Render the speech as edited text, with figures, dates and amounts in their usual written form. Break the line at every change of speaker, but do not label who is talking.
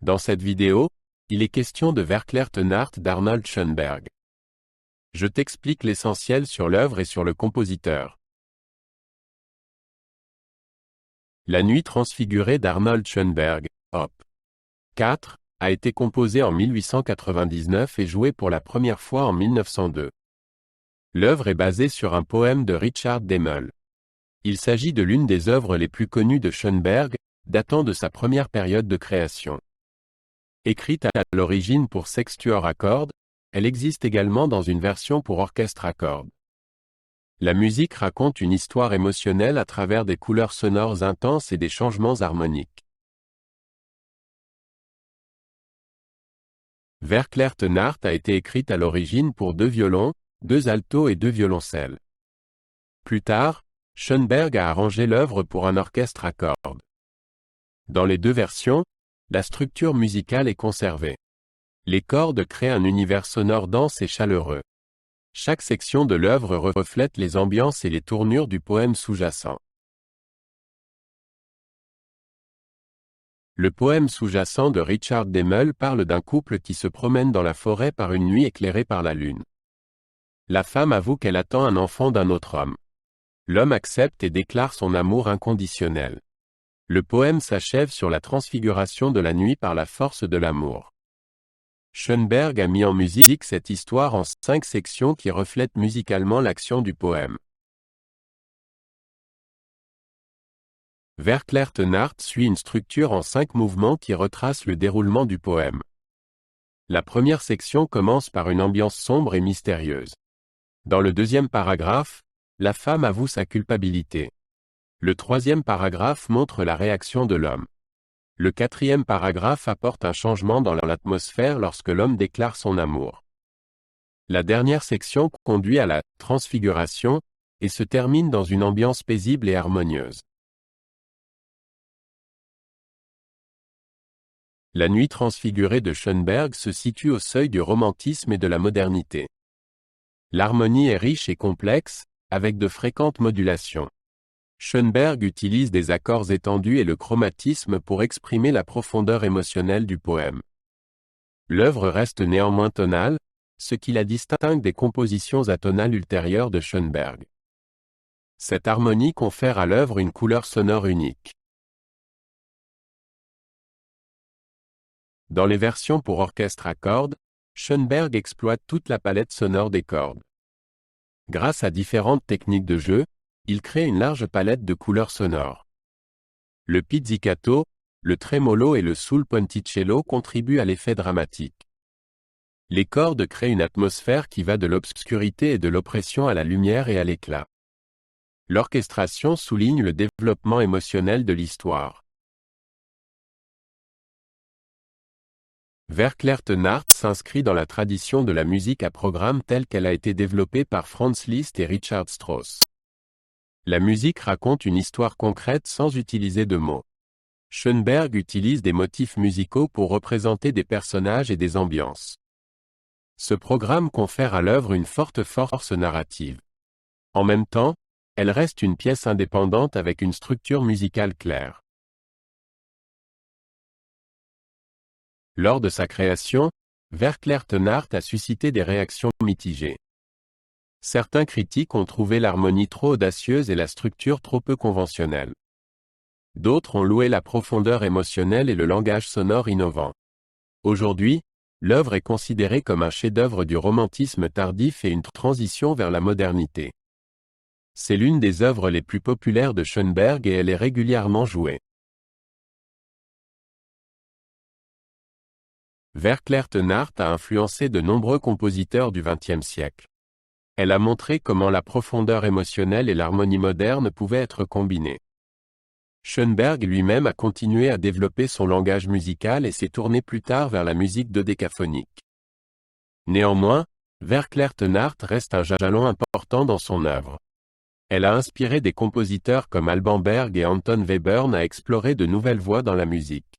Dans cette vidéo, il est question de Verklärte Nacht d'Arnold Schönberg. Je t'explique l'essentiel sur l'œuvre et sur le compositeur. La Nuit transfigurée d'Arnold Schönberg, Op. 4, a été composée en 1899 et jouée pour la première fois en 1902. L'œuvre est basée sur un poème de Richard Dehmel. Il s'agit de l'une des œuvres les plus connues de Schönberg, datant de sa première période de création. Écrite à l'origine pour sextuor à cordes, elle existe également dans une version pour orchestre à cordes. La musique raconte une histoire émotionnelle à travers des couleurs sonores intenses et des changements harmoniques. Verklärte Nacht a été écrite à l'origine pour 2 violons, 2 altos et 2 violoncelles. Plus tard, Schönberg a arrangé l'œuvre pour un orchestre à cordes. Dans les 2 versions, la structure musicale est conservée. Les cordes créent un univers sonore dense et chaleureux. Chaque section de l'œuvre reflète les ambiances et les tournures du poème sous-jacent. Le poème sous-jacent de Richard Dehmel parle d'un couple qui se promène dans la forêt par une nuit éclairée par la lune. La femme avoue qu'elle attend un enfant d'un autre homme. L'homme accepte et déclare son amour inconditionnel. Le poème s'achève sur la transfiguration de la nuit par la force de l'amour. Schönberg a mis en musique cette histoire en 5 sections qui reflètent musicalement l'action du poème. Verklärte Nacht suit une structure en 5 mouvements qui retracent le déroulement du poème. La première section commence par une ambiance sombre et mystérieuse. Dans le 2e paragraphe, la femme avoue sa culpabilité. Le 3e paragraphe montre la réaction de l'homme. Le 4e paragraphe apporte un changement dans l'atmosphère lorsque l'homme déclare son amour. La dernière section conduit à la transfiguration et se termine dans une ambiance paisible et harmonieuse. La Nuit transfigurée de Schönberg se situe au seuil du romantisme et de la modernité. L'harmonie est riche et complexe, avec de fréquentes modulations. Schönberg utilise des accords étendus et le chromatisme pour exprimer la profondeur émotionnelle du poème. L'œuvre reste néanmoins tonale, ce qui la distingue des compositions atonales ultérieures de Schönberg. Cette harmonie confère à l'œuvre une couleur sonore unique. Dans les versions pour orchestre à cordes, Schönberg exploite toute la palette sonore des cordes. Grâce à différentes techniques de jeu, il crée une large palette de couleurs sonores. Le pizzicato, le tremolo et le sul ponticello contribuent à l'effet dramatique. Les cordes créent une atmosphère qui va de l'obscurité et de l'oppression à la lumière et à l'éclat. L'orchestration souligne le développement émotionnel de l'histoire. Verklärte Nacht s'inscrit dans la tradition de la musique à programme telle qu'elle a été développée par Franz Liszt et Richard Strauss. La musique raconte une histoire concrète sans utiliser de mots. Schönberg utilise des motifs musicaux pour représenter des personnages et des ambiances. Ce programme confère à l'œuvre une forte force narrative. En même temps, elle reste une pièce indépendante avec une structure musicale claire. Lors de sa création, Verklärte Nacht a suscité des réactions mitigées. Certains critiques ont trouvé l'harmonie trop audacieuse et la structure trop peu conventionnelle. D'autres ont loué la profondeur émotionnelle et le langage sonore innovant. Aujourd'hui, l'œuvre est considérée comme un chef-d'œuvre du romantisme tardif et une transition vers la modernité. C'est l'une des œuvres les plus populaires de Schönberg et elle est régulièrement jouée. Verklärte Nacht a influencé de nombreux compositeurs du XXe siècle. Elle a montré comment la profondeur émotionnelle et l'harmonie moderne pouvaient être combinées. Schönberg lui-même a continué à développer son langage musical et s'est tourné plus tard vers la musique dodécaphonique. Néanmoins, Verklärte Nacht reste un jalon important dans son œuvre. Elle a inspiré des compositeurs comme Alban Berg et Anton Webern à explorer de nouvelles voies dans la musique.